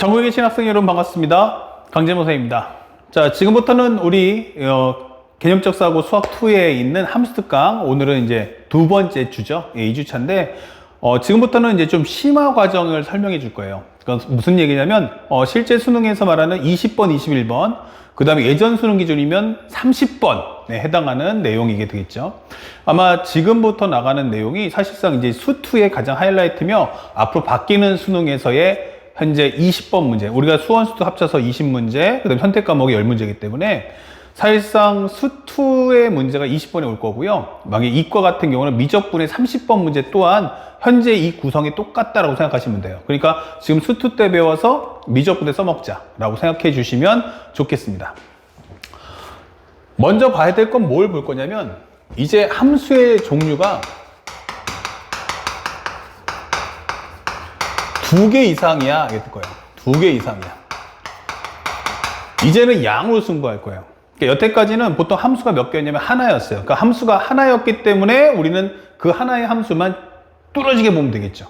전국에 계신 학생 여러분 반갑습니다. 강재모 선생님입니다. 자, 지금부터는 우리 개념적 사고 수학 2에 있는 함수 특강, 오늘은 이제 두 번째 주죠. 2주차인데 지금부터는 이제 좀 심화 과정을 설명해 줄 거예요. 그러니까 무슨 얘기냐면 실제 수능에서 말하는 20번, 21번, 그 다음에 예전 수능 기준이면 30번에 해당하는 내용이게 되겠죠. 아마 지금부터 나가는 내용이 사실상 이제 수2의 가장 하이라이트며 앞으로 바뀌는 수능에서의 현재 20번 문제, 우리가 수원, 수투 합쳐서 20문제, 그 다음에 선택 과목이 10문제이기 때문에 사실상 수2의 문제가 20번이 올 거고요. 만약에 이과 같은 경우는 미적분의 30번 문제 또한 현재 이 구성이 똑같다라고 생각하시면 돼요. 그러니까 지금 수2 때 배워서 미적분에 써먹자라고 생각해 주시면 좋겠습니다. 먼저 봐야 될 건 뭘 볼 거냐면 이제 함수의 종류가 2개 이상이야. 이게 될 거예요. 2개 이상이야. 이제는 양으로 승부할 거예요. 그러니까 여태까지는 보통 함수가 몇 개였냐면 하나였어요. 그러니까 함수가 하나였기 때문에 우리는 그 하나의 함수만 뚫어지게 보면 되겠죠.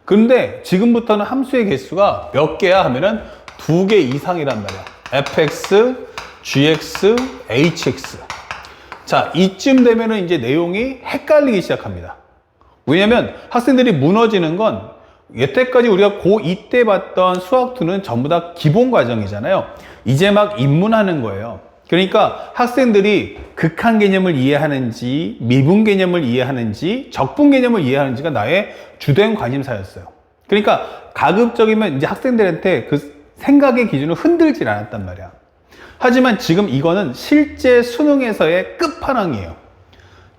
그런데 지금부터는 함수의 개수가 몇 개야 하면은 2개 이상이란 말이야. fx, gx, hx. 자, 이쯤 되면은 이제 내용이 헷갈리기 시작합니다. 왜냐면 학생들이 무너지는 건 여태까지 우리가 고2 때 봤던 수학2는 전부 다 기본 과정이잖아요. 이제 막 입문하는 거예요. 그러니까 학생들이 극한 개념을 이해하는지, 미분 개념을 이해하는지, 적분 개념을 이해하는지가 나의 주된 관심사였어요. 그러니까 가급적이면 이제 학생들한테 그 생각의 기준을 흔들질 않았단 말이야. 하지만 지금 이거는 실제 수능에서의 끝판왕이에요.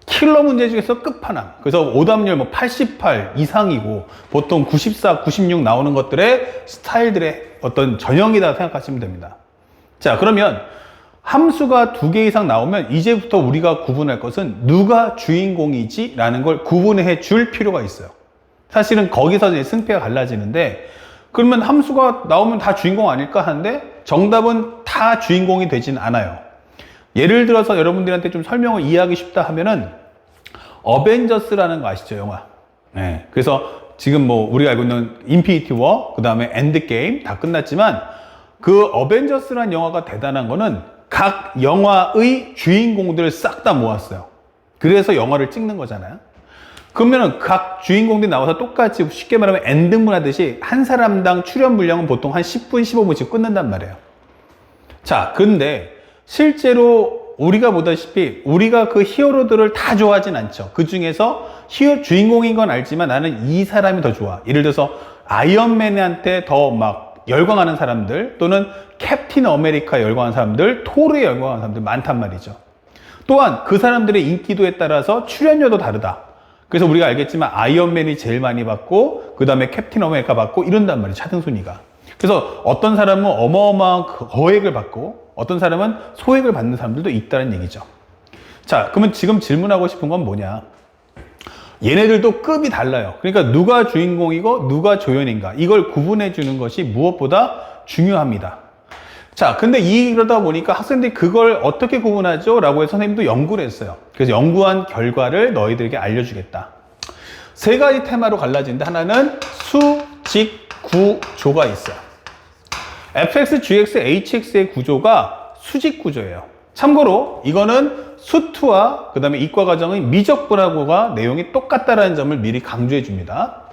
킬러 문제 중에서 끝판왕. 그래서 오답률 뭐 88 이상이고 보통 94, 96 나오는 것들의 스타일들의 어떤 전형이다 생각하시면 됩니다. 자, 그러면 함수가 2개 이상 나오면 이제부터 우리가 구분할 것은 누가 주인공이지? 라는 걸 구분해 줄 필요가 있어요. 사실은 거기서 이제 승패가 갈라지는데 그러면 함수가 나오면 다 주인공 아닐까 하는데 정답은 다 주인공이 되진 않아요. 예를 들어서 여러분들한테 좀 설명을 이해하기 쉽다 하면은 어벤져스라는 거 아시죠? 영화. 네. 그래서 지금 뭐 우리가 알고 있는 인피니티 워, 그 다음에 엔드게임 다 끝났지만 그 어벤져스라는 영화가 대단한 거는 각 영화의 주인공들을 싹 다 모았어요. 그래서 영화를 찍는 거잖아요. 그러면은 각 주인공들이 나와서 똑같이 쉽게 말하면 엔딩문 하듯이 한 사람당 출연 분량은 보통 한 10분, 15분씩 끊는단 말이에요. 자, 근데 실제로 우리가 보다시피 우리가 그 히어로들을 다 좋아하진 않죠. 그 중에서 주인공인 건 알지만 나는 이 사람이 더 좋아. 예를 들어서 아이언맨한테 더 막 열광하는 사람들, 또는 캡틴 아메리카에 열광하는 사람들, 토르에 열광하는 사람들 많단 말이죠. 또한 그 사람들의 인기도에 따라서 출연료도 다르다. 그래서 우리가 알겠지만 아이언맨이 제일 많이 받고 그 다음에 캡틴 아메리카 받고 이런단 말이에요. 차등 순위가. 그래서 어떤 사람은 어마어마한 거액을 받고 어떤 사람은 소액을 받는 사람들도 있다는 얘기죠. 자, 그러면 지금 질문하고 싶은 건 뭐냐? 얘네들도 급이 달라요. 그러니까 누가 주인공이고 누가 조연인가 이걸 구분해 주는 것이 무엇보다 중요합니다. 자, 근데 이러다 보니까 학생들이 그걸 어떻게 구분하죠? 라고 해서 선생님도 연구를 했어요. 그래서 연구한 결과를 너희들에게 알려주겠다. 3가지 테마로 갈라지는데 하나는 수직 구조가 있어요. fx, gx, hx의 구조가 수직 구조예요. 참고로 이거는 수2와 그 다음에 이과 과정의 미적분하고가 내용이 똑같다라는 점을 미리 강조해 줍니다.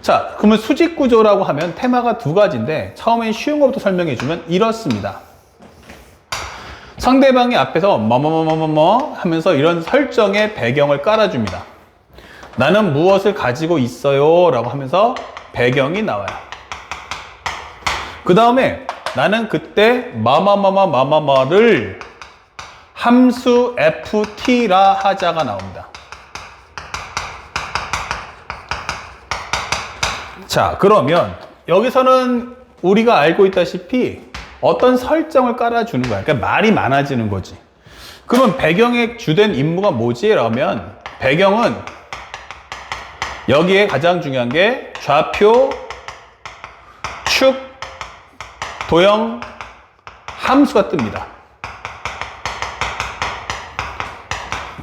자, 그러면 수직 구조라고 하면 테마가 2가지인데 처음엔 쉬운 것부터 설명해 주면 이렇습니다. 상대방이 앞에서 뭐뭐뭐뭐뭐 하면서 이런 설정의 배경을 깔아줍니다. 나는 무엇을 가지고 있어요 라고 하면서 배경이 나와요. 그 다음에 나는 그때 마마마마마마마를 함수 ft라 하자가 나옵니다. 자, 그러면 여기서는 우리가 알고 있다시피 어떤 설정을 깔아주는 거야. 그러니까 말이 많아지는 거지. 그러면 배경의 주된 임무가 뭐지? 라면 배경은 여기에 가장 중요한 게 좌표, 축, 도형, 함수가 뜹니다.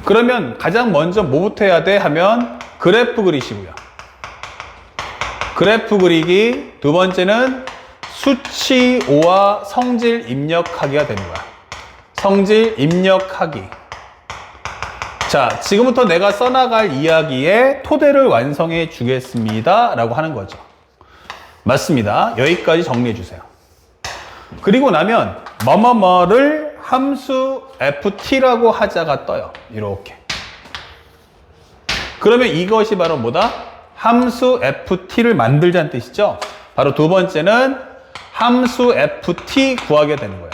그러면 가장 먼저 뭐부터 해야 돼? 하면 그래프 그리시고요. 그래프 그리기, 두 번째는 수치 5와 성질 입력하기가 되는 거야. 성질 입력하기. 자, 지금부터 내가 써나갈 이야기의 토대를 완성해 주겠습니다 라고 하는 거죠. 맞습니다. 여기까지 정리해 주세요. 그리고 나면 뭐뭐뭐를 함수 ft라고 하자가 떠요. 이렇게. 그러면 이것이 바로 뭐다? 함수 ft를 만들자는 뜻이죠. 바로 두 번째는 함수 ft 구하게 되는 거예요.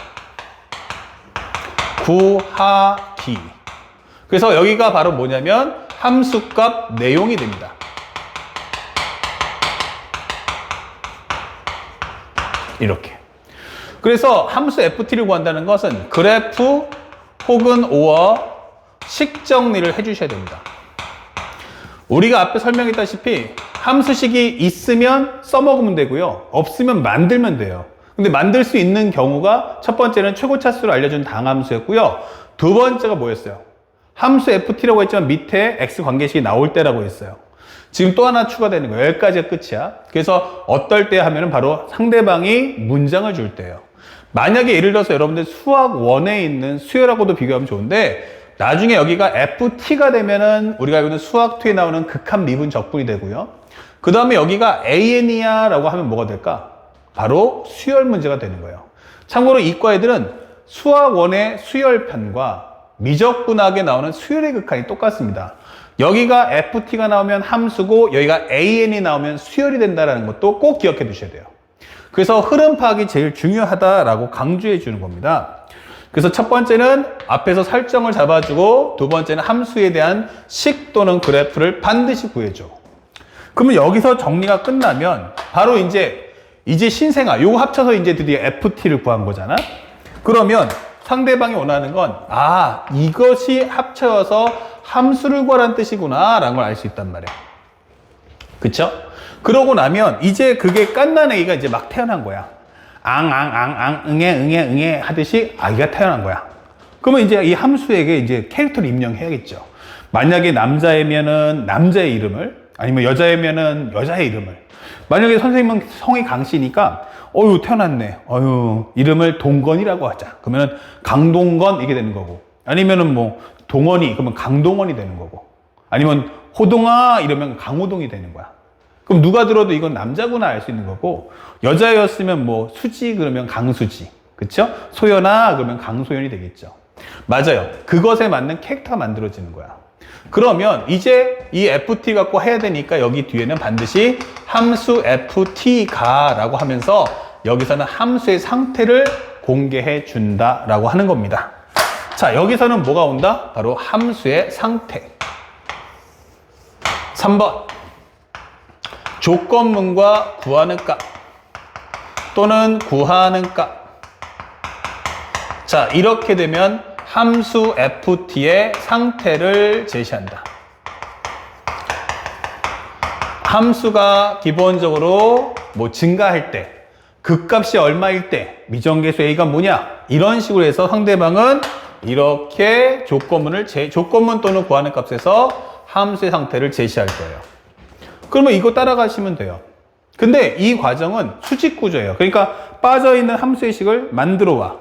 구하기. 그래서 여기가 바로 뭐냐면 함수값 내용이 됩니다. 이렇게. 그래서 함수 ft를 구한다는 것은 그래프 혹은 오어 식 정리를 해주셔야 됩니다. 우리가 앞에 설명했다시피 함수식이 있으면 써먹으면 되고요. 없으면 만들면 돼요. 근데 만들 수 있는 경우가 첫 번째는 최고차수를 알려준 당함수였고요. 두 번째가 뭐였어요? 함수 ft라고 했지만 밑에 x 관계식이 나올 때라고 했어요. 지금 또 하나 추가되는 거예요. 여기까지가 끝이야. 그래서 어떨 때 하면은 바로 상대방이 문장을 줄 때예요. 만약에 예를 들어서 여러분들 수학 1에 있는 수열하고도 비교하면 좋은데 나중에 여기가 ft가 되면은 우리가 알고 있는 수학 2에 나오는 극한 미분 적분이 되고요. 그 다음에 여기가 an이야 라고 하면 뭐가 될까? 바로 수열 문제가 되는 거예요. 참고로 이과 애들은 수학 1의 수열편과 미적분학에 나오는 수열의 극한이 똑같습니다. 여기가 ft가 나오면 함수고 여기가 an이 나오면 수열이 된다는 것도 꼭 기억해 두셔야 돼요. 그래서 흐름 파악이 제일 중요하다라고 강조해 주는 겁니다. 그래서 첫 번째는 앞에서 설정을 잡아주고 두 번째는 함수에 대한 식 또는 그래프를 반드시 구해줘. 그러면 여기서 정리가 끝나면 바로 이제 신생아 요거 합쳐서 이제 드디어 ft를 구한 거잖아. 그러면 상대방이 원하는 건 이것이 합쳐서 함수를 구하라는 뜻이구나 라는 걸 알 수 있단 말이야. 그쵸? 그러고 나면 이제 그게 깐난 애기가 이제 막 태어난 거야. 응애 하듯이 아기가 태어난 거야. 그러면 이제 이 함수에게 이제 캐릭터를 입력해야겠죠. 만약에 남자이면은 남자의 이름을, 아니면 여자이면은 여자의 이름을. 만약에 선생님은 성이 강씨니까 태어났네. 이름을 동건이라고 하자. 그러면 강동건 이게 되는 거고. 아니면은 뭐 동원이 그러면 강동원이 되는 거고. 아니면 호동아 이러면 강호동이 되는 거야. 그럼 누가 들어도 이건 남자구나 알 수 있는 거고, 여자였으면 뭐 수지 그러면 강수지, 그쵸? 소연아 그러면 강소연이 되겠죠. 맞아요. 그것에 맞는 캐릭터가 만들어지는 거야. 그러면 이제 이 ft 갖고 해야 되니까 여기 뒤에는 반드시 함수 ft가 라고 하면서 여기서는 함수의 상태를 공개해 준다 라고 하는 겁니다. 자, 여기서는 뭐가 온다? 바로 함수의 상태. 3번. 조건문과 구하는 값 또는 구하는 값. 자, 이렇게 되면 함수 ft의 상태를 제시한다. 함수가 기본적으로 뭐 증가할 때, 극값이 얼마일 때, 미정계수 a가 뭐냐, 이런 식으로 해서 상대방은 이렇게 조건문 또는 구하는 값에서 함수의 상태를 제시할 거예요. 그러면 이거 따라가시면 돼요. 근데 이 과정은 수직 구조예요. 그러니까 빠져있는 함수의 식을 만들어 와.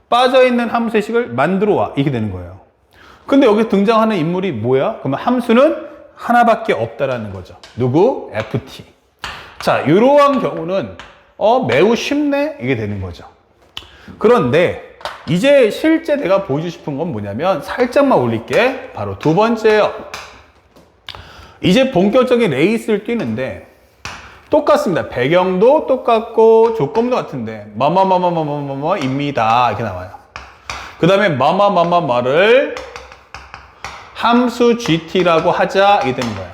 빠져있는 함수의 식을 만들어 와. 이게 되는 거예요. 근데 여기 등장하는 인물이 뭐야? 그러면 함수는 하나밖에 없다라는 거죠. 누구? ft. 자, 이러한 경우는 매우 쉽네? 이게 되는 거죠. 그런데 이제 실제 내가 보여주고 싶은 건 뭐냐면 살짝만 올릴게. 바로 두 번째예요. 이제 본격적인 레이스를 뛰는데 똑같습니다. 배경도 똑같고 조건도 같은데 뭐뭐뭐뭐뭐뭐뭐입니다 이렇게 나와요. 그 다음에 뭐뭐뭐뭐를 함수 gt라고 하자 이게 되는 거예요.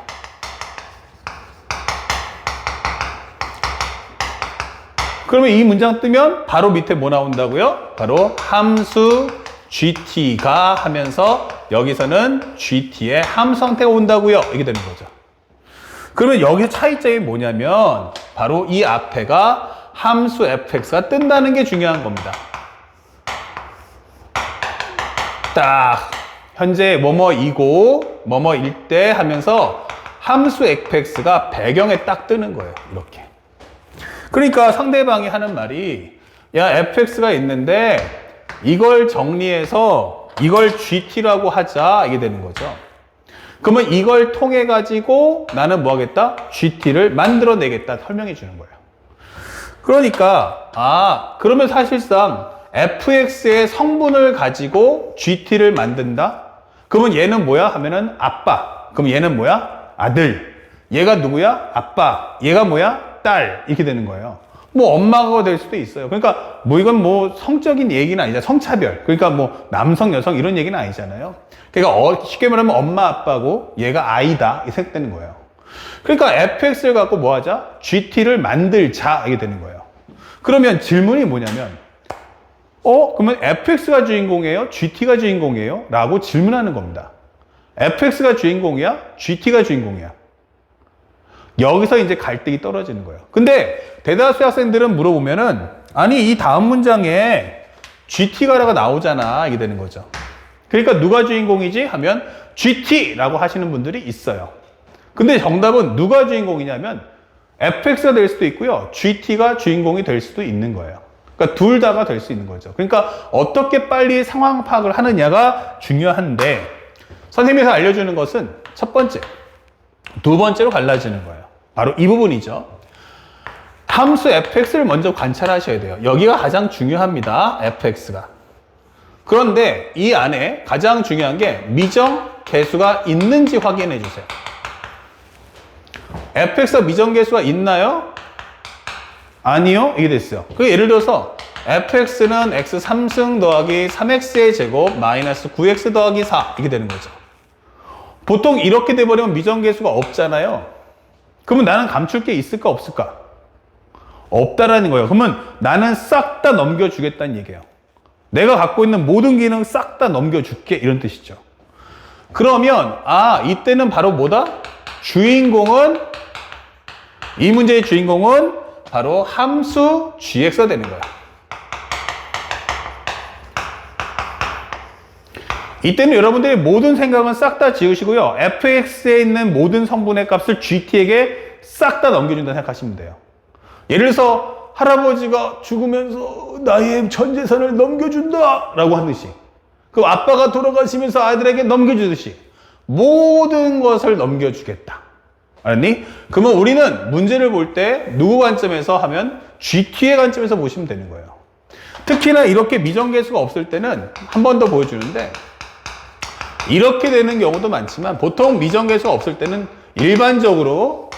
그러면 이 문장 뜨면 바로 밑에 뭐 나온다고요? 바로 함수 gt가 하면서 여기서는 gt의 함수 상태가 온다고요. 이게 되는 거죠. 그러면 여기서 차이점이 뭐냐면 바로 이 앞에가 함수 fx가 뜬다는 게 중요한 겁니다. 딱 현재 뭐뭐이고 뭐뭐일 때 하면서 함수 fx가 배경에 딱 뜨는 거예요. 이렇게. 그러니까 상대방이 하는 말이 야 fx가 있는데 이걸 정리해서 이걸 gt라고 하자 이게 되는 거죠. 그러면 이걸 통해 가지고 나는 뭐 하겠다? gt를 만들어내겠다 설명해 주는 거예요. 그러니까 그러면 사실상 fx의 성분을 가지고 gt를 만든다? 그러면 얘는 뭐야? 하면은 아빠. 그럼 얘는 뭐야? 아들. 얘가 누구야? 아빠. 얘가 뭐야? 딸. 이렇게 되는 거예요. 뭐 엄마가 될 수도 있어요. 그러니까 뭐 이건 뭐 성적인 얘기는 아니잖아. 성차별. 그러니까 뭐 남성, 여성 이런 얘기는 아니잖아요. 그러니까 쉽게 말하면 엄마, 아빠고 얘가 아이다. 이 생각되는 거예요. 그러니까 fx를 갖고 뭐 하자? gt를 만들자. 이게 되는 거예요. 그러면 질문이 뭐냐면 그러면 fx가 주인공이에요? gt가 주인공이에요? 라고 질문하는 겁니다. fx가 주인공이야? gt가 주인공이야? 여기서 이제 갈등이 떨어지는 거예요. 근데 대다수 학생들은 물어보면은 아니 이 다음 문장에 gt가라고 나오잖아 이게 되는 거죠. 그러니까 누가 주인공이지? 하면 gt라고 하시는 분들이 있어요. 근데 정답은 누가 주인공이냐면 fx가 될 수도 있고요. gt가 주인공이 될 수도 있는 거예요. 그러니까 둘 다가 될 수 있는 거죠. 그러니까 어떻게 빨리 상황 파악을 하느냐가 중요한데 선생님께서 알려주는 것은 첫 번째, 두 번째로 갈라지는 거예요. 바로 이 부분이죠. 함수 fx를 먼저 관찰하셔야 돼요. 여기가 가장 중요합니다. fx가. 그런데 이 안에 가장 중요한 게 미정 계수가 있는지 확인해 주세요. fx가 미정 계수가 있나요? 아니요. 이게 됐어요. 그 예를 들어서 fx는 x 3승 더하기 3x의 제곱 마이너스 9x 더하기 4 이렇게 되는 거죠. 보통 이렇게 돼버리면 미정계수가 없잖아요. 그러면 나는 감출 게 있을까 없을까? 없다라는 거예요. 그러면 나는 싹 다 넘겨주겠다는 얘기예요. 내가 갖고 있는 모든 기능 싹 다 넘겨줄게 이런 뜻이죠. 그러면 이때는 바로 뭐다? 이 문제의 주인공은 바로 함수 gx가 되는 거야. 이때는 여러분들의 모든 생각은 싹 다 지우시고요. fx에 있는 모든 성분의 값을 gt에게 싹 다 넘겨준다 생각하시면 돼요. 예를 들어서 할아버지가 죽으면서 나의 전 재산을 넘겨준다 라고 하듯이 그 아빠가 돌아가시면서 아이들에게 넘겨주듯이 모든 것을 넘겨주겠다. 알았니? 그러면 우리는 문제를 볼 때 누구 관점에서 하면 gt의 관점에서 보시면 되는 거예요. 특히나 이렇게 미정계수가 없을 때는 한 번 더 보여주는데 이렇게 되는 경우도 많지만 보통 미정계수가 없을 때는 일반적으로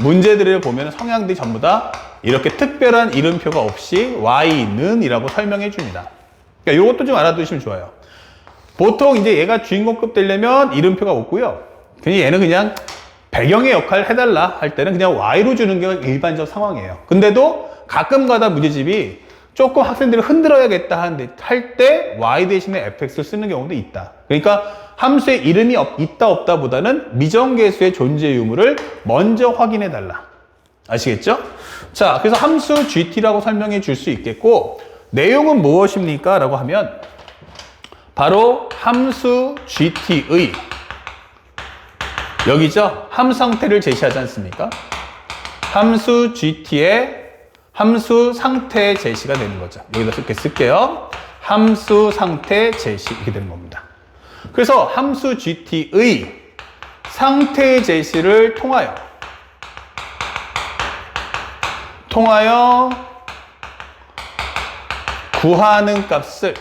문제들을 보면 성향들이 전부 다 이렇게 특별한 이름표가 없이 y는 이라고 설명해 줍니다. 그러니까 이것도 좀 알아두시면 좋아요. 보통 이제 얘가 주인공급 되려면 이름표가 없고요. 그냥 얘는 그냥 배경의 역할을 해달라 할 때는 그냥 y로 주는 게 일반적 상황이에요. 근데도 가끔가다 문제집이 조금 학생들을 흔들어야겠다 할 때 y 대신에 fx를 쓰는 경우도 있다. 그러니까 함수의 이름이 있다 없다 보다는 미정계수의 존재 유무를 먼저 확인해 달라. 아시겠죠? 자, 그래서 함수 gt라고 설명해 줄 수 있겠고 내용은 무엇입니까? 라고 하면 바로 함수 gt의 여기죠? 함수 상태를 제시하지 않습니까? 함수 gt의 함수 상태 제시가 되는 거죠. 여기다 이렇게 쓸게요. 함수 상태 제시 이렇게 되는 겁니다. 그래서 함수 gt의 상태 제시를 통하여 구하는 값을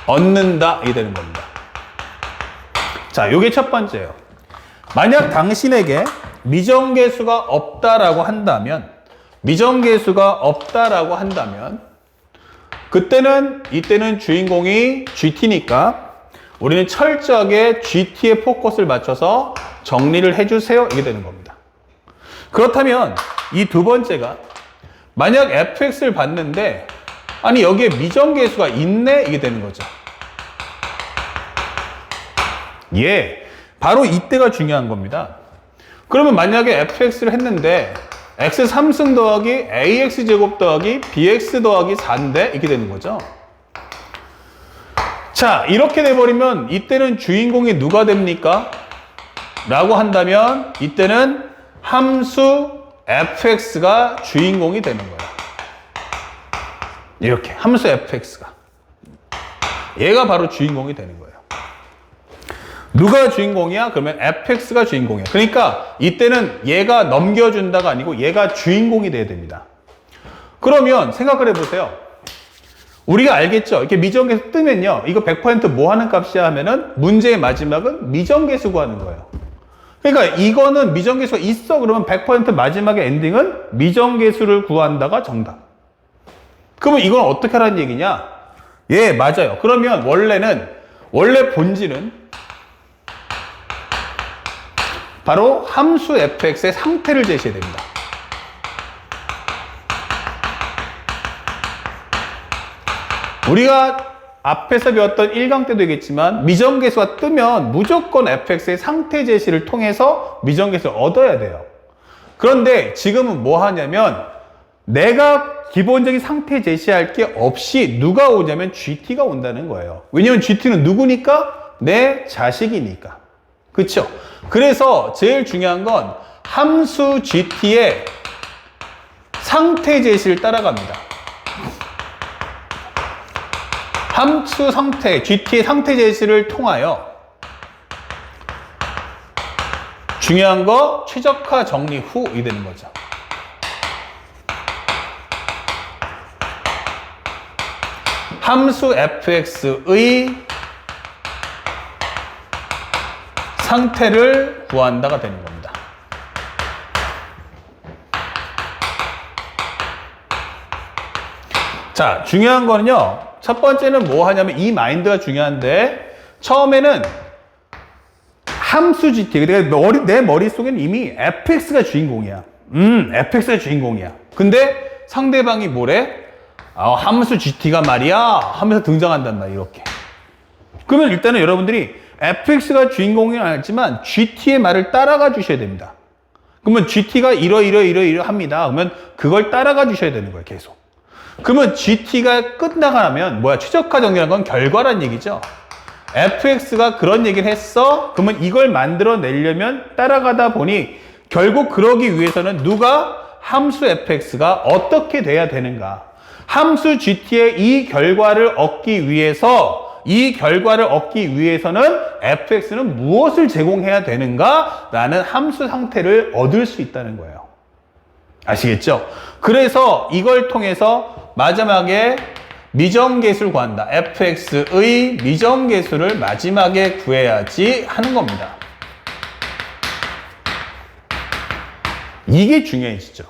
얻는다 이게 되는 겁니다. 자, 요게 첫 번째예요. 만약 당신에게 미정계수가 없다라고 한다면 이때는 주인공이 gt니까 우리는 철저하게 gt에 포커스를 맞춰서 정리를 해주세요 이게 되는 겁니다. 그렇다면 이 두 번째가 만약 fx를 봤는데 아니 여기에 미정계수가 있네 이게 되는 거죠. 바로 이때가 중요한 겁니다. 그러면 만약에 fx를 했는데 x 3승 더하기 ax 제곱 더하기 bx 더하기 4인데 이렇게 되는 거죠. 자, 이렇게 돼버리면 이때는 주인공이 누가 됩니까? 라고 한다면 이때는 함수 fx가 주인공이 되는 거예요. 이렇게 함수 fx가 얘가 바로 주인공이 되는 거예요. 누가 주인공이야? 그러면 fx가 주인공이야. 그러니까 이때는 얘가 넘겨준다가 아니고 얘가 주인공이 돼야 됩니다. 그러면 생각을 해보세요. 우리가 알겠죠? 이렇게 미정계수 뜨면요, 이거 100% 뭐 하는 값이야 하면은 문제의 마지막은 미정계수 구하는 거예요. 그러니까 이거는 미정계수가 있어 그러면 100% 마지막에 엔딩은 미정계수를 구한다가 정답. 그러면 이건 어떻게 하라는 얘기냐? 예, 맞아요. 그러면 원래 본질은 바로 함수 fx의 상태를 제시해야 됩니다. 우리가 앞에서 배웠던 1강 때도 얘기했지만 미정계수가 뜨면 무조건 fx의 상태 제시를 통해서 미정계수를 얻어야 돼요. 그런데 지금은 뭐 하냐면 내가 기본적인 상태 제시할 게 없이 누가 오냐면 GT가 온다는 거예요. 왜냐면 GT는 누구니까? 내 자식이니까. 그쵸? 그래서 제일 중요한 건 함수 GT의 상태 제시를 따라갑니다. 함수 상태, GT의 상태 제시를 통하여 중요한 거 최적화 정리 후 이 되는 거죠. 함수 fx의 상태를 구한다가 되는 겁니다. 자, 중요한 거는요. 첫 번째는 뭐 하냐면 이 마인드가 중요한데 처음에는 함수 GT, 내 머릿속에는 이미 fx가 주인공이야. fx가 주인공이야. 근데 상대방이 뭐래? 함수 GT가 말이야 하면서 등장한단 말이야. 이렇게. 그러면 일단은 여러분들이 fx가 주인공은 알지만 GT의 말을 따라가 주셔야 됩니다. 그러면 GT가 이러 합니다. 그러면 그걸 따라가 주셔야 되는 거예요. 계속. 그러면 GT가 끝나가면 뭐야? 최적화 정리라는 건 결과란 얘기죠. fx가 그런 얘기를 했어. 그러면 이걸 만들어내려면 따라가다 보니 결국 그러기 위해서는 누가? 함수 fx가 어떻게 돼야 되는가? 함수 GT의 이 결과를 얻기 위해서는 fx는 무엇을 제공해야 되는가? 라는 함수 상태를 얻을 수 있다는 거예요. 아시겠죠? 그래서 이걸 통해서 마지막에 미정계수를 구한다. fx의 미정계수를 마지막에 구해야지 하는 겁니다. 이게 중요해지죠.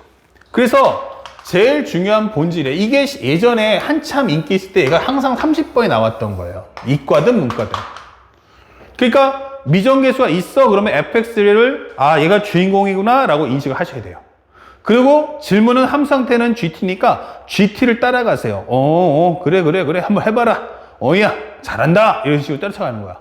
그래서 제일 중요한 본질에 이게 예전에 한참 인기 있을 때 얘가 항상 30번이 나왔던 거예요. 이과든 문과든. 그러니까 미정계수가 있어 그러면 fx를 얘가 주인공이구나 라고 인식을 하셔야 돼요. 그리고 질문은 함수 상태는 GT니까 GT를 따라가세요. 그래. 한번 해봐라. 야, 잘한다. 이런 식으로 따라가는 거야.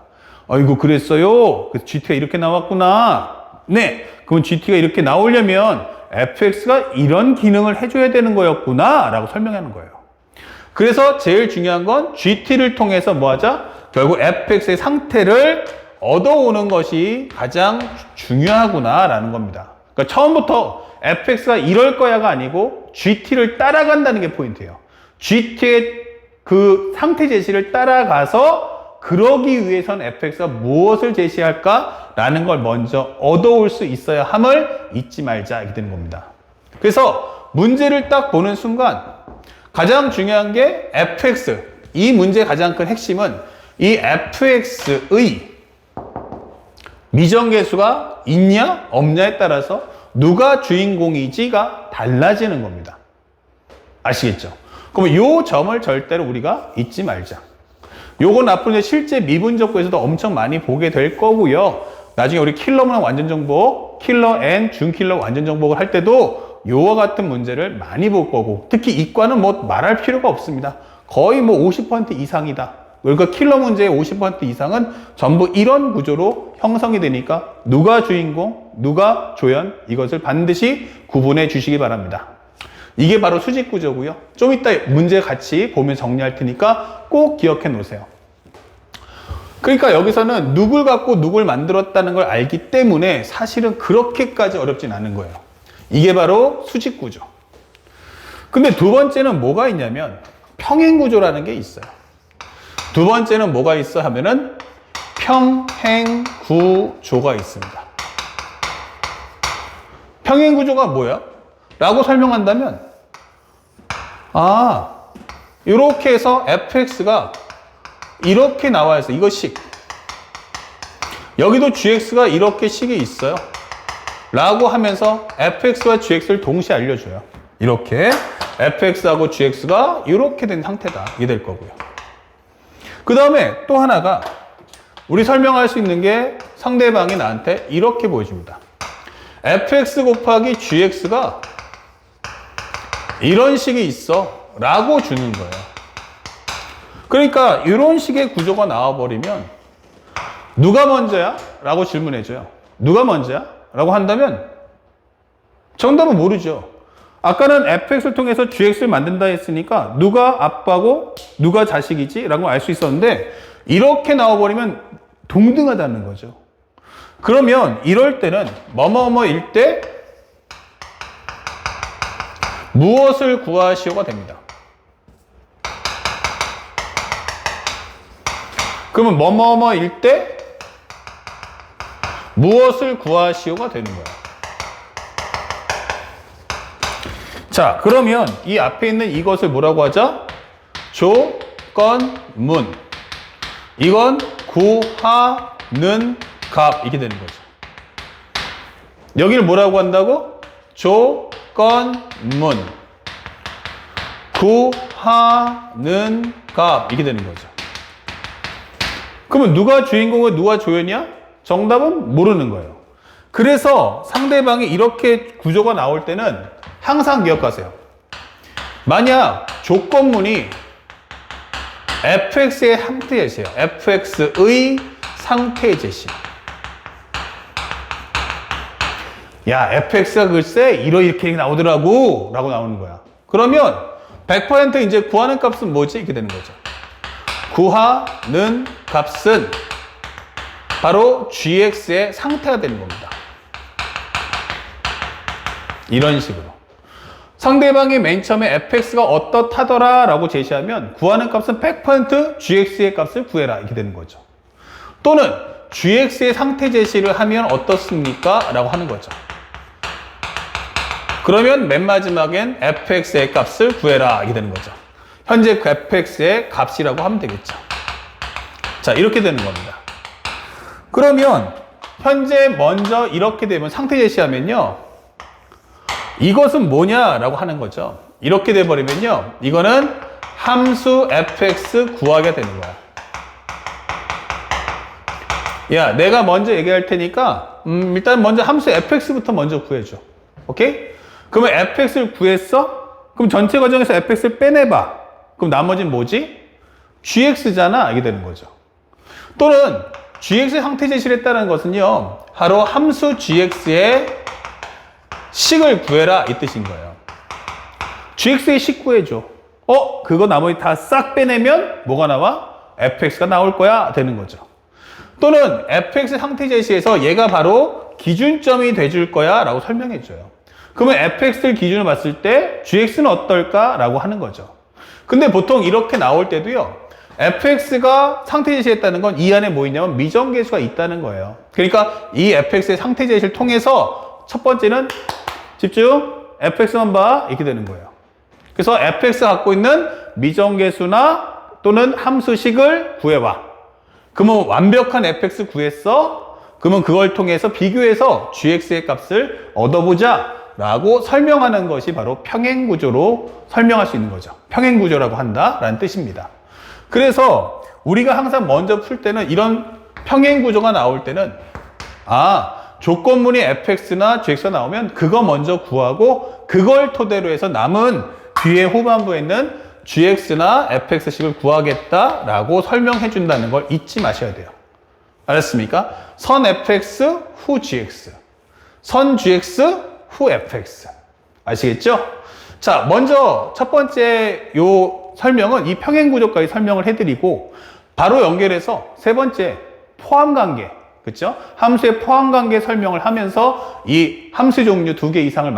아이고, 그랬어요. 그래서 GT가 이렇게 나왔구나. 네. 그럼 GT가 이렇게 나오려면 fx가 이런 기능을 해줘야 되는 거였구나. 라고 설명하는 거예요. 그래서 제일 중요한 건 GT를 통해서 뭐 하자? 결국 fx의 상태를 얻어오는 것이 가장 중요하구나. 라는 겁니다. 그러니까 처음부터 fx가 이럴 거야가 아니고 GT를 따라간다는 게 포인트예요. GT의 그 상태 제시를 따라가서 그러기 위해선 fx가 무엇을 제시할까라는 걸 먼저 얻어올 수 있어야 함을 잊지 말자 이렇게 되는 겁니다. 그래서 문제를 딱 보는 순간 가장 중요한 게 fx, 이 문제의 가장 큰 핵심은 이 fx의 미정계수가 있냐 없냐에 따라서 누가 주인공이지가 달라지는 겁니다. 아시겠죠? 그럼 요 점을 절대로 우리가 잊지 말자. 요건 앞으로 이제 실제 미분적구에서도 엄청 많이 보게 될 거고요. 나중에 우리 킬러 문항 완전정복, 킬러 N, 준킬러 완전정복을 할 때도 요와 같은 문제를 많이 볼 거고, 특히 이과는 뭐 말할 필요가 없습니다. 거의 뭐 50% 이상이다. 그러니까 킬러 문제의 50% 이상은 전부 이런 구조로 형성이 되니까 누가 주인공, 누가 조연, 이것을 반드시 구분해 주시기 바랍니다. 이게 바로 수직 구조고요. 좀 이따 문제 같이 보면 정리할 테니까 꼭 기억해 놓으세요. 그러니까 여기서는 누굴 갖고 누굴 만들었다는 걸 알기 때문에 사실은 그렇게까지 어렵진 않은 거예요. 이게 바로 수직구조. 근데 두 번째는 뭐가 있냐면 평행구조라는 게 있어요. 두 번째는 뭐가 있어 하면은 평행구조가 있습니다. 평행구조가 뭐야? 라고 설명한다면 이렇게 해서 fx가 이렇게 나와 있어. 이거 식. 여기도 gx가 이렇게 식이 있어요. 라고 하면서 fx와 gx를 동시에 알려줘요. 이렇게 fx하고 gx가 이렇게 된 상태다. 이게 될 거고요. 그 다음에 또 하나가 우리 설명할 수 있는 게 상대방이 나한테 이렇게 보여줍니다. fx 곱하기 gx가 이런 식이 있어. 라고 주는 거예요. 그러니까 이런 식의 구조가 나와버리면 누가 먼저야? 라고 질문해줘요. 누가 먼저야? 라고 한다면 정답은 모르죠. 아까는 fx를 통해서 gx를 만든다 했으니까 누가 아빠고 누가 자식이지? 라고 알 수 있었는데 이렇게 나와버리면 동등하다는 거죠. 그러면 이럴 때는 뭐뭐뭐일 때 무엇을 구하시오가 됩니다. 그러면 뭐뭐뭐일 때 무엇을 구하시오가 되는 거예요. 자, 그러면 이 앞에 있는 이것을 뭐라고 하죠? 조건문. 이건 구하는 값. 이렇게 되는 거죠. 여기를 뭐라고 한다고? 조건문. 구하는 값. 이렇게 되는 거죠. 그러면 누가 주인공이고 누가 조연이야? 정답은 모르는 거예요. 그래서 상대방이 이렇게 구조가 나올 때는 항상 기억하세요. 만약 조건문이 fx의 상태 제시예요. fx의 상태 제시. 야, fx가 글쎄 이렇게 나오더라고 라고 나오는 거야. 그러면 100% 이제 구하는 값은 뭐지? 이렇게 되는 거죠. 구하는 값은 바로 gx의 상태가 되는 겁니다. 이런 식으로. 상대방이 맨 처음에 fx가 어떻다더라 라고 제시하면 구하는 값은 100% gx의 값을 구해라. 이렇게 되는 거죠. 또는 gx의 상태 제시를 하면 어떻습니까? 라고 하는 거죠. 그러면 맨 마지막엔 fx의 값을 구해라. 이렇게 되는 거죠. 현재 fx의 값이라고 하면 되겠죠. 자, 이렇게 되는 겁니다. 그러면 현재 먼저 이렇게 되면 상태 제시하면요. 이것은 뭐냐라고 하는 거죠. 이렇게 돼버리면요. 이거는 함수 fx 구하게 되는 거야. 야, 내가 먼저 얘기할 테니까 일단 먼저 함수 fx부터 먼저 구해줘. 오케이? 그러면 fx를 구했어? 그럼 전체 과정에서 fx를 빼내봐. 그럼 나머지는 뭐지? gx잖아. 이게 되는 거죠. 또는 gx의 상태 제시를 했다는 것은요. 바로 함수 gx의 식을 구해라 이 뜻인 거예요. gx의 식 구해줘. 그거 나머지 다 싹 빼내면 뭐가 나와? fx가 나올 거야 되는 거죠. 또는 fx의 상태 제시에서 얘가 바로 기준점이 돼줄 거야 라고 설명해 줘요. 그러면 fx를 기준으로 봤을 때 gx는 어떨까? 라고 하는 거죠. 근데 보통 이렇게 나올 때도요. fx가 상태 제시했다는 건 이 안에 뭐 있냐면 미정계수가 있다는 거예요. 그러니까 이 fx의 상태 제시를 통해서 첫 번째는 집중, fx만 봐 이렇게 되는 거예요. 그래서 fx가 갖고 있는 미정계수나 또는 함수식을 구해봐. 그러면 완벽한 fx 구했어? 그러면 그걸 통해서 비교해서 gx의 값을 얻어보자 라고 설명하는 것이 바로 평행구조로 설명할 수 있는 거죠. 평행구조라고 한다라는 뜻입니다. 그래서 우리가 항상 먼저 풀 때는 이런 평행구조가 나올 때는 조건문이 fx나 gx가 나오면 그거 먼저 구하고 그걸 토대로 해서 남은 뒤에 후반부에 있는 gx나 fx식을 구하겠다라고 설명해 준다는 걸 잊지 마셔야 돼요. 알았습니까? 선 fx 후 gx, 선 gx 후 fx. 아시겠죠? 자, 먼저 첫 번째 요 설명은 이 평행구조까지 설명을 해드리고 바로 연결해서 세 번째, 포함관계. 그쵸? 함수의 포함관계 설명을 하면서 이 함수 종류 2개 이상을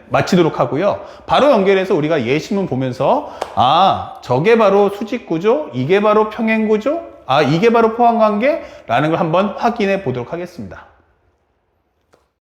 마치도록 하고요. 바로 연결해서 우리가 예시문 보면서, 아, 저게 바로 수직구조, 이게 바로 평행구조, 아, 이게 바로 포함관계라는 걸 한번 확인해 보도록 하겠습니다.